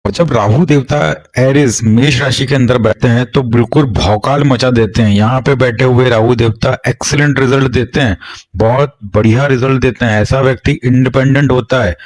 और जब राहु देवता एरिस मेष राशि के अंदर बैठते हैं तो बिल्कुल भौकाल मचा देते हैं। यहाँ पे बैठे हुए राहु देवता एक्सीलेंट रिजल्ट देते हैं, बहुत बढ़िया रिजल्ट देते हैं। ऐसा व्यक्ति इंडिपेंडेंट होता है,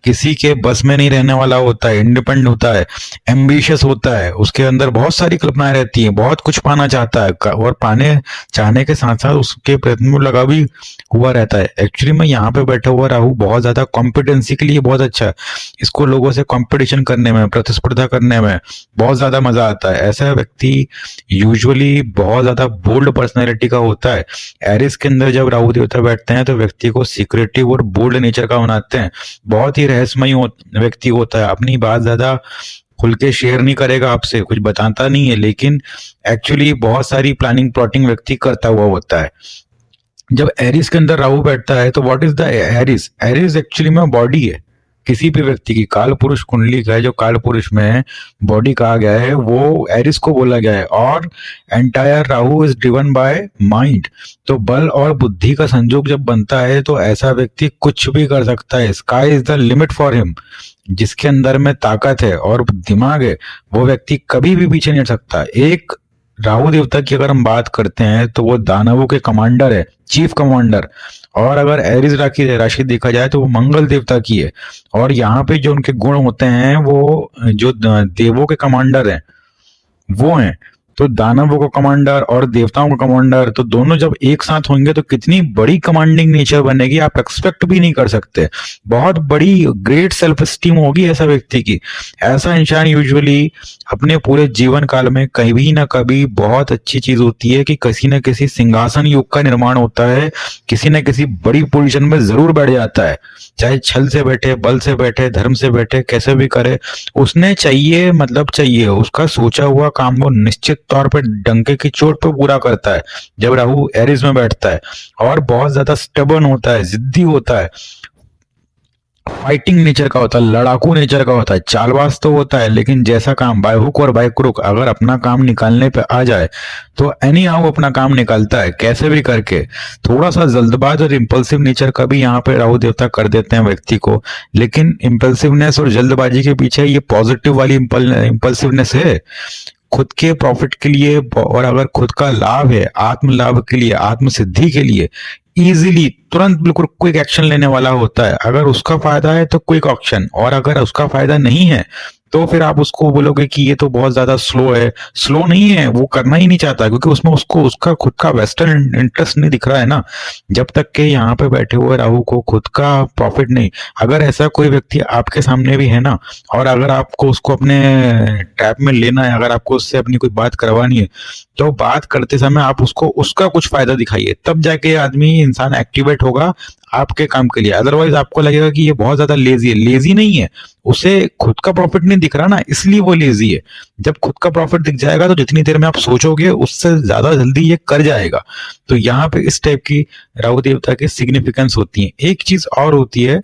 किसी के बस में नहीं रहने वाला होता है, इंडिपेंडेंट होता है, एम्बिशियस होता है, उसके अंदर बहुत सारी कल्पनाएं रहती हैं, बहुत कुछ पाना चाहता है और पाने चाहने के साथ साथ उसके प्रयत्न में लगा भी हुआ रहता है। एक्चुअली में यहाँ पे बैठा हुआ राहु बहुत ज्यादा कॉम्पिटेंसी के लिए बहुत अच्छा है। इसको लोगों से कंपटीशन करने में, प्रतिस्पर्धा करने में बहुत ज्यादा मजा आता है। ऐसा व्यक्ति यूजुअली बहुत ज्यादा बोल्ड पर्सनैलिटी का होता है। एरिस के अंदर जब राहु देवता बैठते हैं तो व्यक्ति को सिक्रेटिव और बोल्ड नेचर का बनाते हैं। बहुत ही रहस्यमय व्यक्ति होता है, अपनी बात ज्यादा खुल के शेयर नहीं करेगा, आपसे कुछ बताता नहीं है, लेकिन एक्चुअली बहुत सारी प्लानिंग प्लॉटिंग व्यक्ति करता हुआ होता है। जब एरिस के अंदर राहु बैठता है तो what is the Aries? Aries actually में बॉडी है किसी भी व्यक्ति की। काल पुरुष कुंडली का है, जो काल पुरुष में बॉडी कहा गया है वो एरिस को बोला गया है। और entire Rahu is driven by mind. तो बल और बुद्धि का संयोग जब बनता है तो ऐसा व्यक्ति कुछ भी कर सकता है। Sky is the limit for him. जिसके अंदर में ताकत है और दिमाग है वो व्यक्ति कभी भी पीछे नहीं हट सकता। एक राहु देवता की अगर हम बात करते हैं तो वो दानवों के कमांडर है, चीफ कमांडर। और अगर एरिस राशि देखा जाए तो वो मंगल देवता की है। और यहाँ पे जो उनके गुण होते हैं वो जो देवों के कमांडर हैं वो हैं। तो दानवों का कमांडर और देवताओं का कमांडर, तो दोनों जब एक साथ होंगे तो कितनी बड़ी कमांडिंग नेचर बनेगी, आप एक्सपेक्ट भी नहीं कर सकते। बहुत बड़ी ग्रेट सेल्फ स्टीम होगी ऐसा व्यक्ति की। ऐसा इंसान यूजुअली अपने पूरे जीवन काल में कभी ना कभी बहुत अच्छी चीज होती है कि किसी न किसी सिंहासन युग का निर्माण होता है, किसी न किसी बड़ी पोजीशन में जरूर बैठ जाता है। चाहे छल से बैठे, बल से बैठे, धर्म से बैठे, कैसे भी करे, उसने चाहिए मतलब चाहिए, उसका सोचा हुआ काम वो निश्चित तौर पे डंके की चोट पे पूरा करता है जब राहु एरिस में बैठता है। और बहुत ज्यादा स्टबर्न होता है, जिद्दी होता है, फाइटिंग नेचर का होता है, लड़ाकू नेचर का होता है, चालबाज तो होता है, लेकिन जैसा काम बाय हुक और बाय क्रुक अगर अपना काम निकालने पे आ जाए तो एनी हाउ अपना काम निकालता है कैसे भी करके। थोड़ा सा जल्दबाज और इम्पल्सिव नेचर का भी यहाँ पे राहु देवता कर देते हैं व्यक्ति को, लेकिन इम्पल्सिवनेस और जल्दबाजी के पीछे ये पॉजिटिव वाली इम्पल्सिवनेस है। खुद के प्रॉफिट के लिए और अगर खुद का लाभ है, आत्म लाभ के लिए, आत्म सिद्धि के लिए इजीली तुरंत बिल्कुल क्विक एक्शन लेने वाला होता है। अगर उसका फायदा है तो क्विक एक्शन, और अगर उसका फायदा नहीं है तो फिर आप उसको बोलोगे कि ये तो बहुत ज्यादा स्लो है। स्लो नहीं है, वो करना ही नहीं चाहता क्योंकि उसमें उसको उसका खुद का वेस्टर्न इंटरेस्ट नहीं दिख रहा है ना। जब तक के यहाँ पे बैठे हुए राहु को खुद का प्रॉफिट नहीं, अगर ऐसा कोई व्यक्ति आपके सामने भी है ना और अगर आपको उसको अपने ट्रैप में लेना है, अगर आपको उससे अपनी कोई बात करवानी है तो बात करते समय आप उसको उसका कुछ फायदा दिखाइए, तब जाके आदमी इंसान एक्टिवेट होगा आपके काम के लिए। अदरवाइज आपको लगेगा कि ये बहुत ज्यादा लेजी है। लेजी नहीं है, उसे खुद का प्रॉफिट नहीं दिख रहा ना, इसलिए वो लेजी है। जब खुद का प्रॉफिट दिख जाएगा तो जितनी देर में आप सोचोगे उससे ज्यादा जल्दी ये कर जाएगा। तो यहाँ पे इस टाइप की राहु देवता की सिग्निफिकेंस होती है। एक चीज और होती है,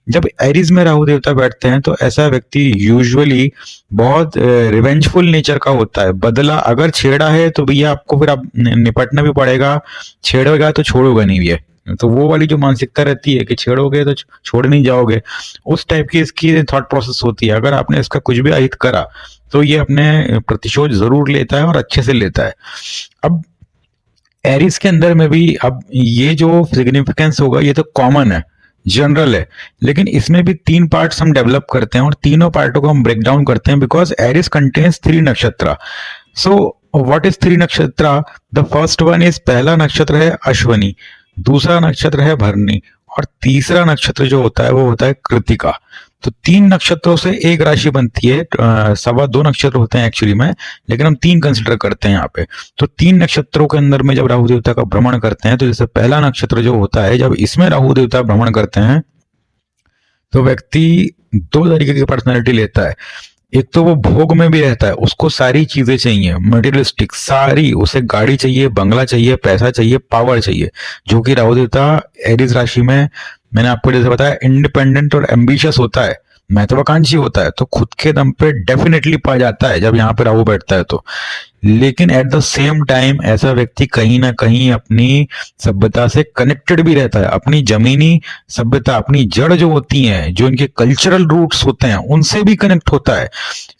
जब एरीज में राहु देवता बैठते हैं तो ऐसा व्यक्ति यूजुअली बहुत रिवेंजफुल नेचर का होता है। बदला अगर छेड़ा है तो भैया आपको फिर आप निपटना भी पड़ेगा, छेड़ेगा तो छोड़ोगा नहीं भैया। तो वो वाली जो मानसिकता रहती है कि छेड़ोगे तो छोड़ नहीं जाओगे, उस टाइप की इसकी थॉट प्रोसेस होती है। अगर आपने इसका कुछ भी अहित करा तो ये अपने प्रतिशोध जरूर लेता है और अच्छे से लेता है। अब एरिस के अंदर में भी अब ये जो सिग्निफिकेंस होगा ये तो कॉमन है, जनरल है, लेकिन इसमें भी 3 पार्ट्स हम डेवलप करते हैं और तीनों पार्टों को हम ब्रेक डाउन करते हैं बिकॉज एरिस कंटेन्स 3 नक्षत्र। सो व्हाट इज 3 नक्षत्र? द फर्स्ट वन इज, पहला नक्षत्र है अश्वनी, दूसरा नक्षत्र है भरणी और तीसरा नक्षत्र जो होता है वो होता है कृतिका। तो 3 नक्षत्रों से एक राशि बनती है। 2.25 नक्षत्र होते हैं एक्चुअली में, लेकिन हम 3 कंसिडर करते हैं यहाँ पे। तो 3 नक्षत्रों के अंदर में जब राहु देवता का भ्रमण करते हैं तो जैसे पहला नक्षत्र जो होता है, जब इसमें राहु देवता भ्रमण करते हैं तो व्यक्ति 2 तरीके की पर्सनैलिटी लेता है। एक तो वो भोग में भी रहता है, उसको सारी चीजें चाहिए, मटेरियलिस्टिक सारी, उसे गाड़ी चाहिए, बंगला चाहिए, पैसा चाहिए, पावर चाहिए, जो कि राहु देवता एरीज राशि में मैंने आपको जैसे बताया इंडिपेंडेंट और एम्बिशियस होता है, महत्वाकांक्षी होता है तो खुद के दम पे डेफिनेटली पा जाता है जब यहाँ पे राहु बैठता है तो। लेकिन एट द सेम टाइम ऐसा व्यक्ति कहीं ना कहीं अपनी सभ्यता से कनेक्टेड भी रहता है, अपनी जमीनी सभ्यता, अपनी जड़ जो होती हैं, जो इनके कल्चरल रूट्स होते हैं, उनसे भी कनेक्ट होता है।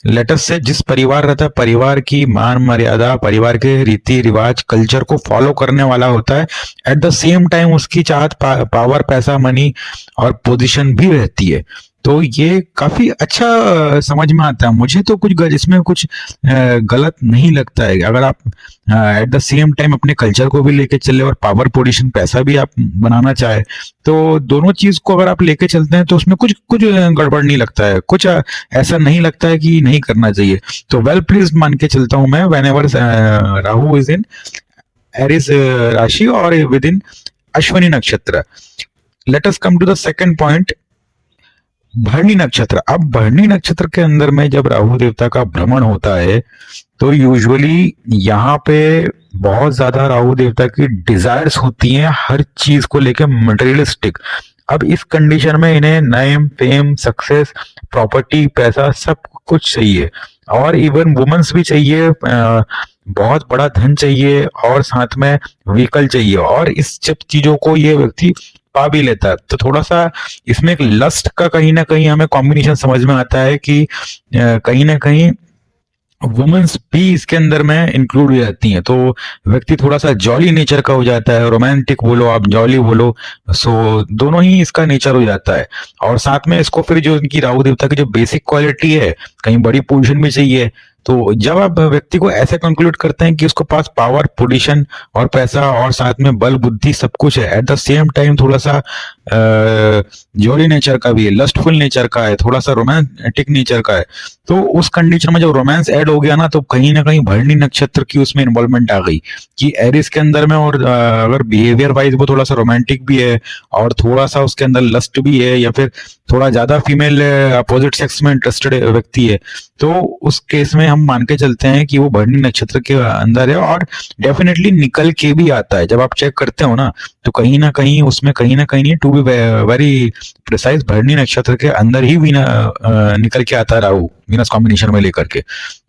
लेटस से जिस परिवार रहता है, परिवार की मान मर्यादा, परिवार के रीति रिवाज, कल्चर को फॉलो करने वाला होता है। एट द सेम टाइम उसकी चाहत पावर, पैसा, मनी और पोजीशन भी रहती है। तो ये काफी अच्छा समझ में आता है मुझे। तो कुछ इसमें कुछ गलत नहीं लगता है अगर आप एट द सेम टाइम अपने कल्चर को भी लेके चले और पावर, पोजीशन, पैसा भी आप बनाना चाहे, तो दोनों चीज को अगर आप लेके चलते हैं तो उसमें कुछ कुछ गड़बड़ नहीं लगता है, कुछ ऐसा नहीं लगता है कि नहीं करना चाहिए। तो वेल प्लीज मान के चलता हूं मैं whenever Rahu is in Aries राशि और विद इन अश्विनी नक्षत्र। Let us come to the second point, Bharani नक्षत्र। अब भरणी नक्षत्र के अंदर में जब राहु देवता का भ्रमण होता है तो यूजुअली यहाँ पे बहुत ज्यादा राहु देवता की डिजायर्स होती हैं हर चीज को लेके, मटेरियलिस्टिक। अब इस कंडीशन में इन्हें नेम, फेम, सक्सेस, प्रॉपर्टी, पैसा सब कुछ चाहिए और इवन वुमेन्स भी चाहिए, बहुत बड़ा धन चाहिए और साथ में व्हीकल चाहिए, और इस सब चीजों को ये व्यक्ति पा भी लेता है। तो थोड़ा सा इसमें एक लस्ट का कहीं ना कहीं हमें कॉम्बिनेशन समझ में आता है कि कहीं ना कहीं वुमेन्स भी इसके अंदर में इंक्लूड हो जाती हैं। तो व्यक्ति थोड़ा सा जॉली नेचर का हो जाता है, रोमांटिक बोलो आप, जॉली बोलो, सो दोनों ही इसका नेचर हो जाता है। और साथ में इसको फिर जो इनकी राहु देवता की जो बेसिक क्वालिटी है, कहीं बड़ी पोजीशन भी चाहिए। तो जब आप व्यक्ति को ऐसे कंक्लूड करते हैं कि उसके पास पावर, पोजीशन और पैसा और साथ में बल, बुद्धि सब कुछ है, एट द सेम टाइम थोड़ा सा जॉली नेचर का भी है, लस्टफुल नेचर का है, थोड़ा सा रोमांटिक नेचर का है, तो उस कंडीशन में जब रोमांस ऐड हो गया ना, तो कहीं ना कहीं भरणी नक्षत्र की उसमें इन्वॉल्वमेंट आ गई कि एरिस के अंदर में, और अगर बिहेवियर वाइज वो थोड़ा सा रोमांटिक भी है और थोड़ा सा उसके अंदर लस्ट भी है, या फिर थोड़ा ज्यादा फीमेल अपोजिट सेक्स में इंटरेस्टेड व्यक्ति है, तो उस केस में हम मान के चलते हैं कि वो भरणी नक्षत्र के अंदर है। और डेफिनेटली निकल के भी आता है, जब आप चेक करते हो ना तो कहीं ना कहीं उसमें, कहीं ना कहीं, टू बी वेरी प्रिसाइज, भरणी नक्षत्र के अंदर ही निकल के आता है राहु वीनस कॉम्बिनेशन में लेकर के।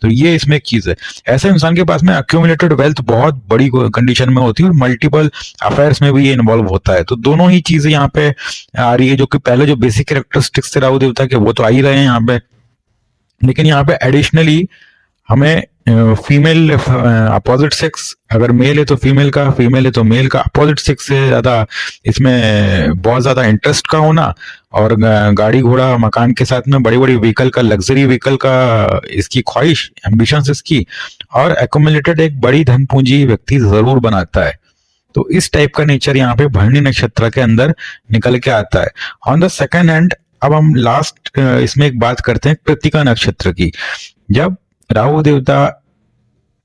तो ये इसमें एक चीज है। ऐसे इंसान के पास में अक्यूमुलेटेड वेल्थ बहुत बड़ी कंडीशन में होती है और मल्टीपल अफेयर्स में भी ये इन्वॉल्व होता है। तो दोनों ही चीजें यहाँ पे आ रही है, जो कि पहले जो बेसिक कैरेक्टरिस्टिक्स थे राहु देवता के वो तो आ ही रहे हैं यहाँ पे, लेकिन यहाँ पे एडिशनली हमें फीमेल अपोजिट सेक्स, अगर मेल है तो फीमेल का, फीमेल है तो मेल का, अपोजिट सेक्स से ज्यादा इसमें बहुत ज्यादा इंटरेस्ट का होना, और गाड़ी घोड़ा मकान के साथ में बड़ी बड़ी व्हीकल का, लग्जरी व्हीकल का इसकी ख्वाहिश, एम्बिशंस इसकी, और एक्यूमुलेटेड एक बड़ी धन पूंजी व्यक्ति जरूर बनाता है। तो इस टाइप का नेचर यहाँ पे भरणी नक्षत्र के अंदर निकल के आता है। ऑन द सेकेंड हैंड अब हम लास्ट इसमें एक बात करते हैं कृत्तिका नक्षत्र की। जब राहु देवता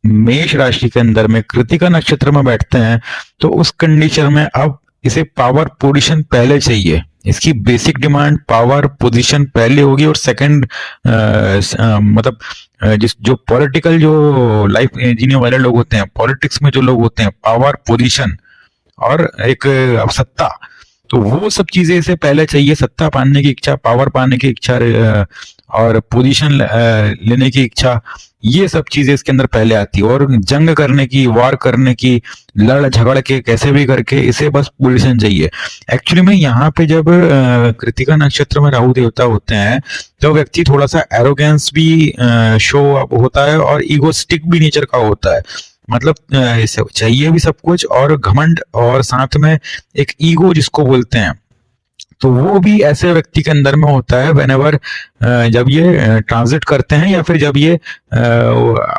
मेष राशि के अंदर में कृत्तिका नक्षत्र में बैठते हैं तो उस कंडीशन में अब इसे पावर, पोजीशन पहले चाहिए। इसकी बेसिक डिमांड पावर, पोजीशन पहले होगी, और सेकंड मतलब जिस जो पॉलिटिकल, जो लाइफ जीने वाले लोग होते हैं, पॉलिटिक्स में जो लोग होते हैं, पावर, पोजीशन और एक सत्ता, तो वो सब चीजें इसे पहले चाहिए। सत्ता पाने की इच्छा, पावर पाने की इच्छा और पोजीशन लेने की इच्छा, ये सब चीजें इसके अंदर पहले आती है। और जंग करने की, वार करने की, लड़ झगड़ के कैसे भी करके इसे बस पोजीशन चाहिए। एक्चुअली में यहाँ पे जब कृत्तिका नक्षत्र में राहु देवता होते हैं तो व्यक्ति थोड़ा सा एरोगेंस भी शो होता है और ईगोस्टिक भी नेचर का होता है। मतलब चाहिए भी सब कुछ और घमंड, और साथ में एक ईगो जिसको बोलते हैं, तो वो भी ऐसे व्यक्ति के अंदर में होता है व्हेनेवर जब ये ट्रांजिट करते हैं, या फिर जब ये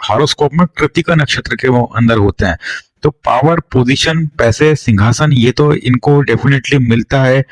हॉरोस्कोप में कृत्तिका नक्षत्र के वो अंदर होते हैं। तो पावर, पोजीशन, पैसे, सिंहासन, ये तो इनको डेफिनेटली मिलता है।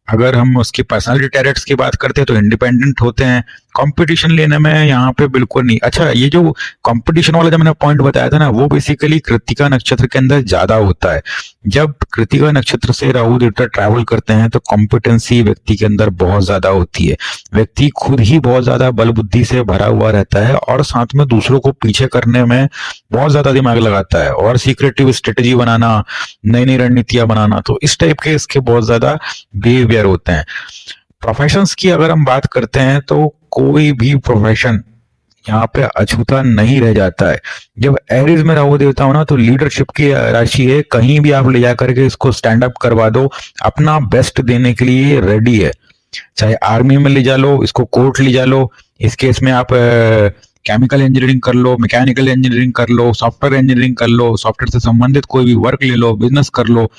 अगर हम उसकी पर्सनालिटी टैरेट्स की बात करते हैं तो इंडिपेंडेंट होते हैं, कंपटीशन लेने में यहाँ पे बिल्कुल नहीं। अच्छा, ये जो कंपटीशन वाला जो मैंने पॉइंट बताया था ना, वो बेसिकली कृत्तिका नक्षत्र के अंदर ज्यादा होता है। जब कृत्तिका नक्षत्र से राहु देवता ट्रैवल करते हैं तो कॉम्पिटेंसी व्यक्ति के अंदर बहुत ज्यादा होती है। व्यक्ति खुद ही बहुत ज्यादा बल बुद्धि से भरा हुआ रहता है और साथ में दूसरों को पीछे करने में बहुत ज्यादा दिमाग लगाता है, और सीक्रेटिव स्ट्रेटेजी बनाना, नई नई रणनीतियां बनाना, तो इस टाइप के इसके बहुत ज्यादा बिहेवियर होते हैं। प्रोफेशंस की अगर हम बात करते हैं तो कोई भी प्रोफेशन यहाँ पे अछूता नहीं रह जाता है। जब एरीज में राहु देवता हो ना तो लीडरशिप की राशि है, कहीं भी आप ले जाकर के इसको स्टैंड अप करवा दो, अपना बेस्ट देने के लिए रेडी है। चाहे आर्मी में ले जा लो, इसको कोर्ट ले जा लो, इस केस में आप केमिकल इंजीनियरिंग कर लो, मैकेनिकल इंजीनियरिंग कर लो, सॉफ्टवेयर इंजीनियरिंग कर लो, सॉफ्टवेयर से संबंधित कोई भी वर्क ले लो, बिजनेस कर लो,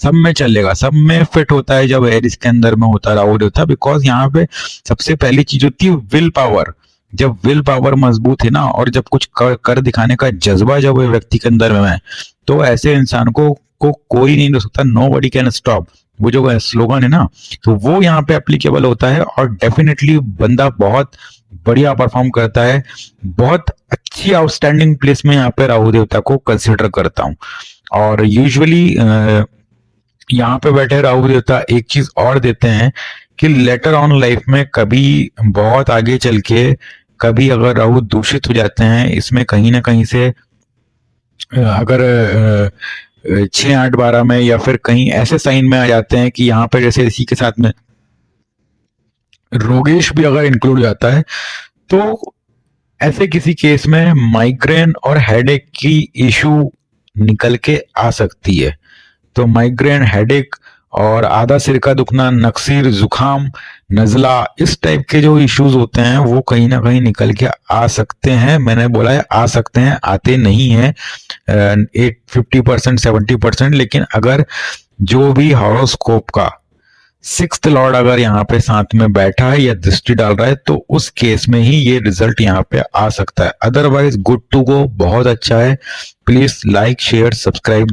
सब में चलेगा, सब में फिट होता है जब एरिस के अंदर में होता राहु देवता। बिकॉज यहाँ पे सबसे पहली चीज होती है विल पावर। जब विल पावर मजबूत है ना और जब कुछ कर दिखाने का जज्बा जब व्यक्ति के अंदर में है तो ऐसे इंसान को कोई नहीं रोक सकता। नो बडी कैन स्टॉप, वो जो स्लोगन है ना, तो वो यहाँ पे एप्लीकेबल होता है और डेफिनेटली बंदा बहुत बढ़िया परफॉर्म करता है। बहुत अच्छी आउटस्टैंडिंग प्लेस में यहाँ पे राहु देवता को कंसिडर करता हूँ। और यूजुअली यहाँ पे बैठे राहु देवता एक चीज और देते हैं कि लेटर ऑन लाइफ में कभी बहुत आगे चल के कभी अगर राहु दूषित हो जाते हैं, इसमें कहीं ना कहीं से अगर 6, 8, 12 में या फिर कहीं ऐसे साइन में आ जाते हैं कि यहाँ पे जैसे इसी के साथ में रोगेश भी अगर इंक्लूड जाता है तो ऐसे किसी केस में माइग्रेन और हेडेक की इशू निकल के आ सकती है। तो माइग्रेन, हेडेक और आधा सिर का दुखना, नक्सीर, जुखाम, नजला, इस टाइप के जो इश्यूज होते हैं वो कहीं ना कहीं निकल के आ सकते हैं। मैंने बोला है आ सकते हैं, आते नहीं है 50%, 70%। लेकिन अगर जो भी हॉरोस्कोप का 6th लॉर्ड अगर यहाँ पे साथ में बैठा है या दृष्टि डाल रहा है तो उस केस में ही ये रिजल्ट यहाँ पे आ सकता है। अदरवाइज गुड टू गो, बहुत अच्छा है। Please like, share, subscribe.